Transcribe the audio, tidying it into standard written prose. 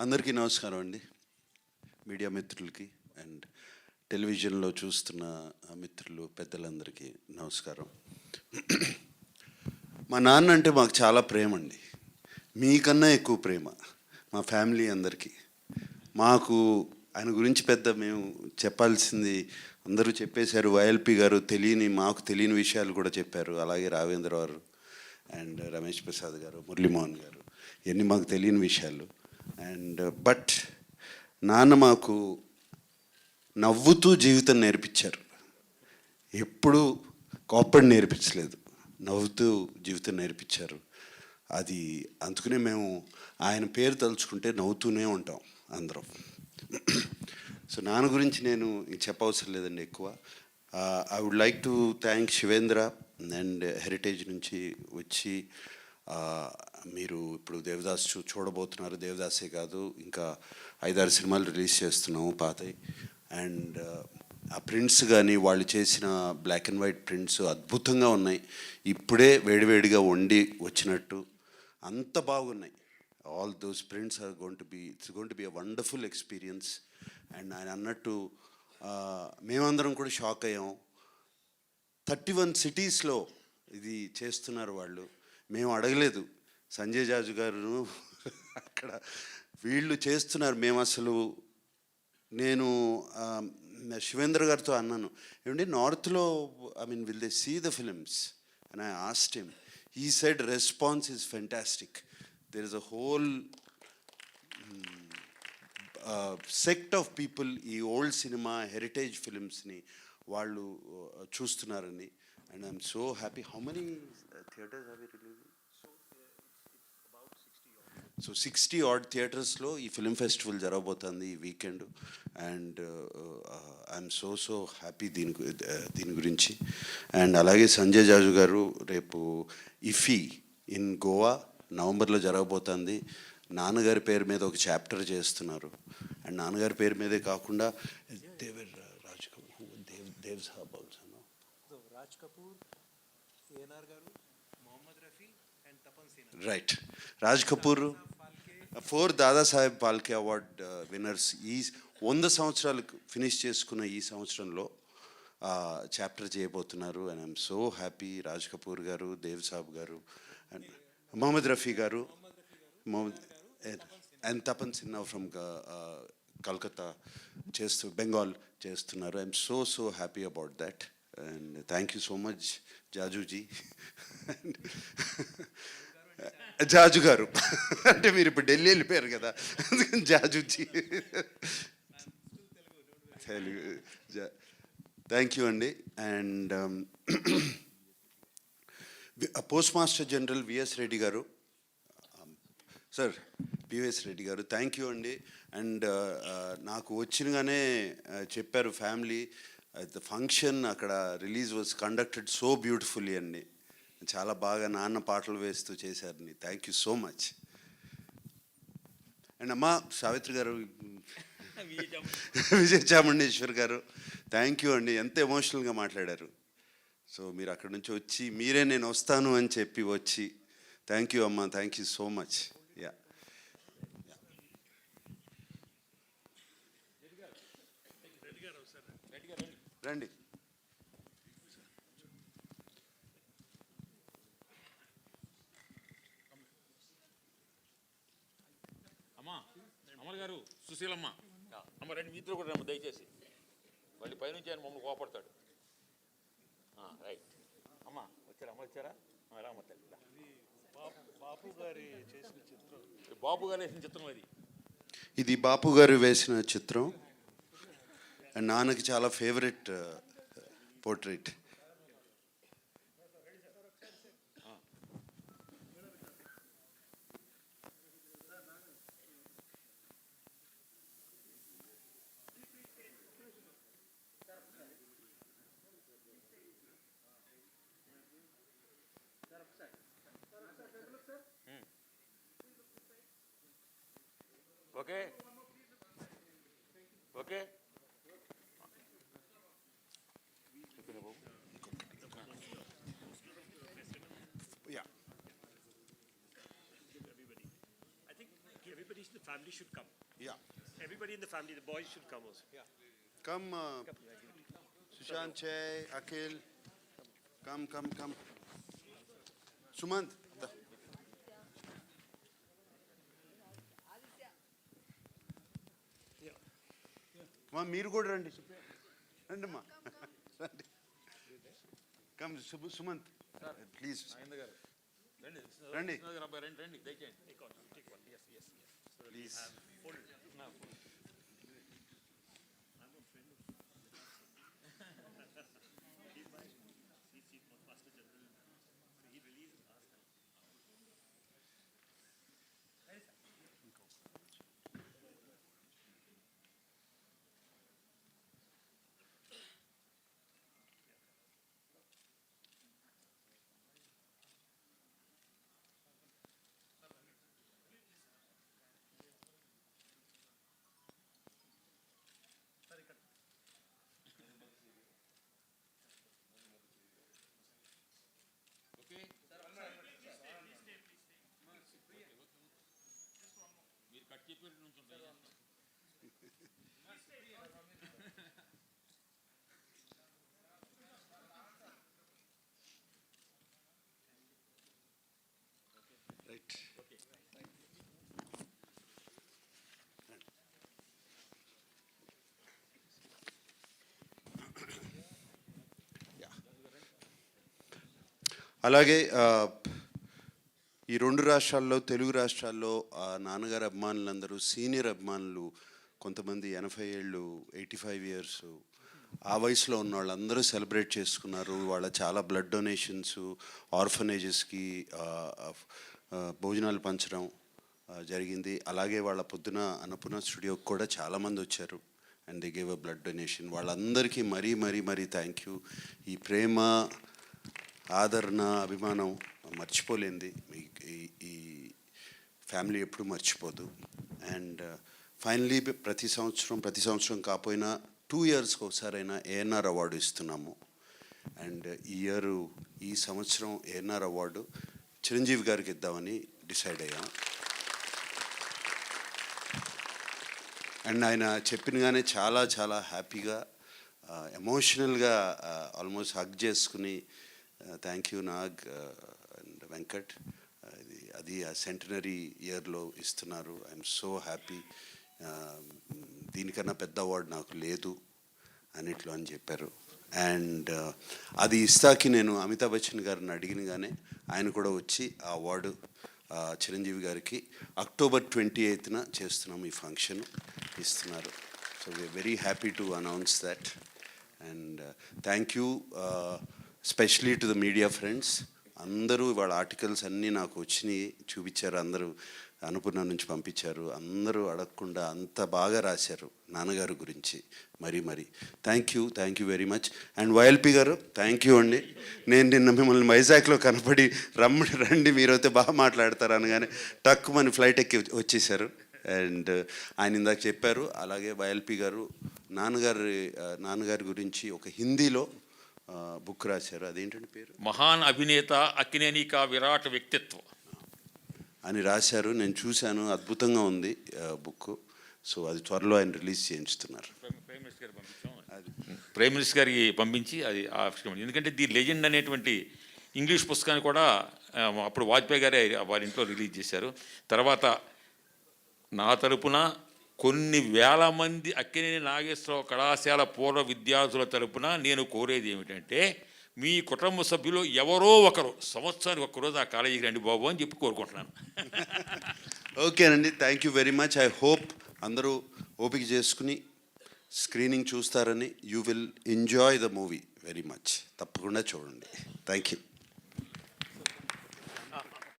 అందరికీ నమస్కారం అండి. మీడియా మిత్రులకి అండ్ టెలివిజన్లో చూస్తున్న మిత్రులు పెద్దలందరికీ నమస్కారం. మా నాన్న అంటే మాకు చాలా ప్రేమ అండి, మీకన్నా ఎక్కువ ప్రేమ మా ఫ్యామిలీ అందరికీ. మాకు ఆయన గురించి పెద్ద మేము చెప్పాల్సింది అందరూ చెప్పేశారు. వైఎల్పి గారు మాకు తెలియని విషయాలు కూడా చెప్పారు. అలాగే రావేంద్ర గారు అండ్ రమేష్ ప్రసాద్ గారు, మురళీమోహన్ గారు, ఇవన్నీ మాకు తెలియని విషయాలు. అండ్ బట్ నాన్న మాకు నవ్వుతూ జీవితం నేర్పించారు. ఎప్పుడూ కోప్పడి నేర్పించలేదు, నవ్వుతూ జీవితం నేర్పించారు. అది అందుకనే మేము ఆయన పేరు తలుచుకుంటే నవ్వుతూనే ఉంటాం అందరం. సో నాన్న గురించి నేను చెప్పవసరం లేదండి ఎక్కువ. I would like to thank Shivendra and Heritage నుంచి వచ్చి మీరు ఇప్పుడు దేవదాస్ చూడబోతున్నారు. దేవదాసే కాదు, ఇంకా 5-6 సినిమాలు రిలీజ్ చేస్తున్నాము పాతవి. అండ్ ఆ ప్రింట్స్ కానీ వాళ్ళు చేసిన బ్లాక్ అండ్ వైట్ ప్రింట్స్ అద్భుతంగా ఉన్నాయి. ఇప్పుడే వేడివేడిగా వండి వచ్చినట్టు అంత బాగున్నాయి. All those prints are it's going to be a wonderful experience. And ఆయన అన్నట్టు మేమందరం కూడా షాక్ అయ్యాం. 31 సిటీస్లో ఇది చేస్తున్నారు వాళ్ళు. మేము అడగలేదు. సంజయ్ జాజు గారు అక్కడ వీళ్ళు చేస్తున్నారు. మేము అసలు నేను శివేంద్ర గారితో అన్నాను, ఏమంటే నార్త్లో will they see the films and I asked him. He said response is fantastic. There is a whole sect of people ఈ ఓల్డ్ సినిమా హెరిటేజ్ ఫిలిమ్స్ని వాళ్ళు చూస్తున్నారని. And I'm so happy. How many theatres have you released? So 60 odd థియేటర్స్లో ఈ film festival జరగబోతుంది ఈ weekend. And I'm so happy దీని గురించి. అండ్ అలాగే సంజయ్ జాజు గారు రేపు ఇఫీ ఇన్ గోవా నవంబర్లో జరగబోతుంది. నాన్నగారి పేరు మీద ఒక చాప్టర్ చేస్తున్నారు. అండ్ నాన్నగారి పేరు మీదే కాకుండా దేవర్ రాజ్ కపూర్, దేవ్ సాబ్ ఆల్సో, రాజ్ కపూర్, ఏఎన్ఆర్ గారు, Mohammad Rafi and Tapan Sinha. Right, Raj Kapoor 4 Dadasaheb Phalke award winners. ఈ 100 సంవత్సరాలు ఫినిష్ చేసుకున్న ఈ సంవత్సరంలో చాప్టర్ చేయబోతున్నారు. And I'm so happy. Raj Kapoor గారు, దేవ్ సాబ్ గారు అండ్ మొహమ్మద్ రఫీ గారు, అండ్ తపన్ సిన్హా ఫ్రమ్ కల్కత్తా బెంగాల్ చేస్తున్నారు. I'm so happy about that. And thank you so much Jajuji. Jaju గారు అంటే మీరు ఇప్పుడు ఢిల్లీ వెళ్ళిపోయారు కదా, అందుకని జాజుజీ. తెలుగు థ్యాంక్ యూ అండి. And post master general VS Reddy గారు, సార్ పివిఎస్ రెడ్డి గారు, థ్యాంక్ యూ అండి. అండ్ నాకు వచ్చినగానే చెప్పారు ఫ్యామిలీ ద ఫంక్షన్ అక్కడ release was conducted so beautifully అండి. చాలా బాగా నాన్న పాటలు వేస్తూ చేశారని. Thank you so much. And అమ్మ సావిత్రి గారు, విజయ చాముండేశ్వర్ గారు, థ్యాంక్ యూ అండి. ఎంత ఎమోషనల్గా మాట్లాడారు. సో మీరు అక్కడి నుంచి వచ్చి మీరే నేను వస్తాను అని చెప్పి వచ్చి, థ్యాంక్ యూ అమ్మ, thank you so much. Yeah రండి. అమర్ గారు, సుశీలమ్మ, అమ్మ రండి, మీ ఇద్దరు కూడా రమ్మ దయచేసి. మళ్ళీ పైనుంచి ఆయన మమ్మల్ని కోపడతాడు. రైట్ అమ్మ వచ్చారా? అమ్మ వచ్చారా? ఎలా అమ్మ తల్లి? బాపు గారి చేసిన చిత్రం, బాపు గారు వేసిన చిత్రం అది. ఇది బాపు గారు వేసిన చిత్రం. అండ్ నాన్నకి చాలా favourite portrait. Okay okay Yeah. everybody The family should come. Yeah. Everybody in the family, the boys should come also. Yeah. Come, Sushant, Chay, Akhil. Come. Sumant. మా మీరు కూడా రండి రండి అమ్మా రండి కమ్ సుమంత్ ప్లీజ్ ఆనంద్ గారు రండి రండి. విశ్వనాథ్ గారు అబ్బాయి రండి రండి దయచేయండి Take one. Yes. Please Full. Okay మీరు కట్ చెప్పి నుంచి ఉంటాయి రైట్ అలాగే ఈ రెండు రాష్ట్రాల్లో తెలుగు రాష్ట్రాల్లో నాన్నగారు అభిమానులందరూ సీనియర్ అభిమానులు కొంతమంది 80 ఏళ్ళు 85 ఇయర్స్ ఆ వయసులో ఉన్న వాళ్ళందరూ సెలబ్రేట్ చేసుకున్నారు. వాళ్ళ చాలా బ్లడ్ డొనేషన్స్ ఆర్ఫనేజెస్కి భోజనాలు పంచడం జరిగింది. అలాగే వాళ్ళ పొద్దున అన్నపూర్ణ స్టూడియోకి కూడా చాలామంది వచ్చారు and they gave a blood donation. వాళ్ళందరికీ మరీ థ్యాంక్ యూ. ఈ ప్రేమ ఆదరణ అభిమానం మర్చిపోలేంది. ఈ ఫ్యామిలీ ఎప్పుడు మర్చిపోదు. అండ్ ఫైనలీ ప్రతి సంవత్సరం కాకపోయినా 2 ఇయర్స్కి ఒకసారైనా ఏఎన్ఆర్ అవార్డు ఇస్తున్నాము. అండ్ ఈ సంవత్సరం ఏఎన్ఆర్ అవార్డు చిరంజీవి గారికి ఇద్దామని డిసైడ్ అయ్యాం. అండ్ ఆయన చెప్పినగానే చాలా హ్యాపీగా ఎమోషనల్గా ఆల్మోస్ట్ హగ్ చేసుకుని thank you Nag and Venkat, అది ఆ సెంటనరీ ఇయర్లో ఇస్తున్నారు. I'm so happy. దీనికన్నా పెద్ద అవార్డు నాకు లేదు అన్నిట్లో అని చెప్పారు. అండ్ అది ఇస్తాకి నేను అమితాబ్ బచ్చన్ గారిని అడిగినగానే ఆయన కూడా వచ్చి ఆ అవార్డు చిరంజీవి గారికి అక్టోబర్ 28న చేస్తున్నాం ఈ ఫంక్షన్ ఇస్తున్నారు. So we are very happy to announce that. And thank you specially to the media friends. అందరూ వాళ్ళ ఆర్టికల్స్ అన్నీ నాకు వచ్చినాయి, చూపించారు. అందరూ అన్నపూర్ణ నుంచి పంపించారు. అందరూ అడగకుండా అంత బాగా రాశారు నాన్నగారు గురించి. మరి thank you very much. And YLP గారు థ్యాంక్ యూ అండి. నేను నిన్న మిమ్మల్ని వైజాగ్లో కనపడి రండి మీరైతే బాగా మాట్లాడతారు అనగానే టక్కుమని ఫ్లైట్ ఎక్కి వచ్చేసారు. అండ్ ఆయన ఇందాక చెప్పారు. అలాగే వైఎల్పి గారు నాన్నగారి గురించి ఒక హిందీలో బుక్ రాశారు. అదేంటంటే పేరు మహాన్ అభినేత అక్కినేని కా విరాట్ వ్యక్తిత్వం అని రాశారు. నేను చూశాను, అద్భుతంగా ఉంది బుక్. సో అది త్వరలో ఆయన రిలీజ్ చేయించుతున్నారు. ప్రైమ్ మినిస్టర్ గారికి పంపించి అది ఆవిష్కరణ. ఎందుకంటే ది లెజెండ్ అనేటువంటి ఇంగ్లీష్ పుస్తకాన్ని కూడా అప్పుడు వాజ్పేయి గారే వారి ఇంట్లో రిలీజ్ చేశారు. తర్వాత నా తరపున కొన్ని వేల మంది అక్కినేని నాగేశ్వరరావు కళాశాల పూర్వ విద్యార్థుల తరపున నేను కోరేది ఏమిటంటే, మీ కుటుంబ సభ్యులు ఎవరో ఒకరు సంవత్సరానికి ఒక్కరోజు ఆ కాలేజీకి రండి బాబు అని చెప్పి కోరుకుంటున్నాను. ఓకేనండి, thank you very much. I hope అందరూ ఓపిక చేసుకుని స్క్రీనింగ్ చూస్తారని. You will enjoy the movie very much. తప్పకుండా చూడండి. Thank you.